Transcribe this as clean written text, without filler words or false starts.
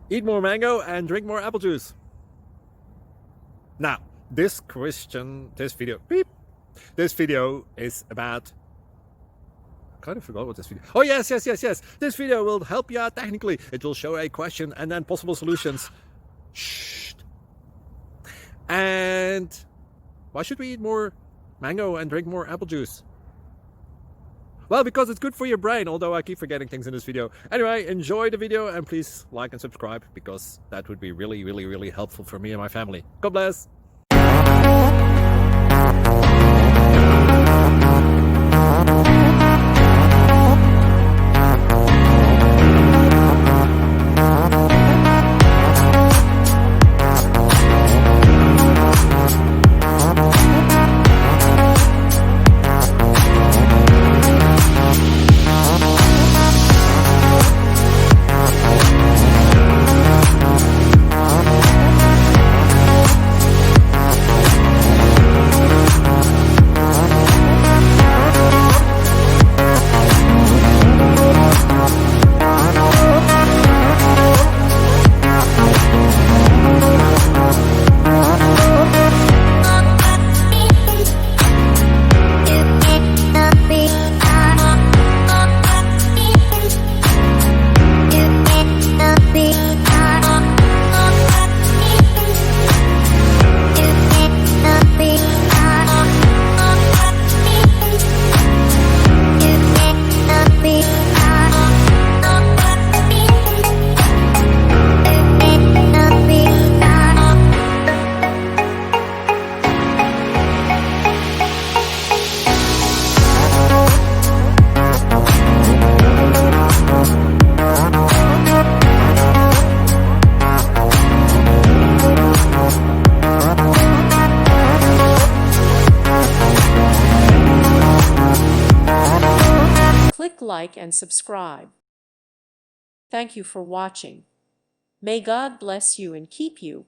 Eat more mango and drink more apple juice. Now, this video is about, I kind of forgot what this video. Oh, yes. This video will help you out technically. It will show a question and then possible solutions. Shh. And why should we eat more mango and drink more apple juice? Well, because it's good for your brain, although I keep forgetting things in this video. Anyway, enjoy the video and please like and subscribe, because that would be really helpful for me and my family. God bless. Click like and subscribe. Thank you for watching. May God bless you and keep you.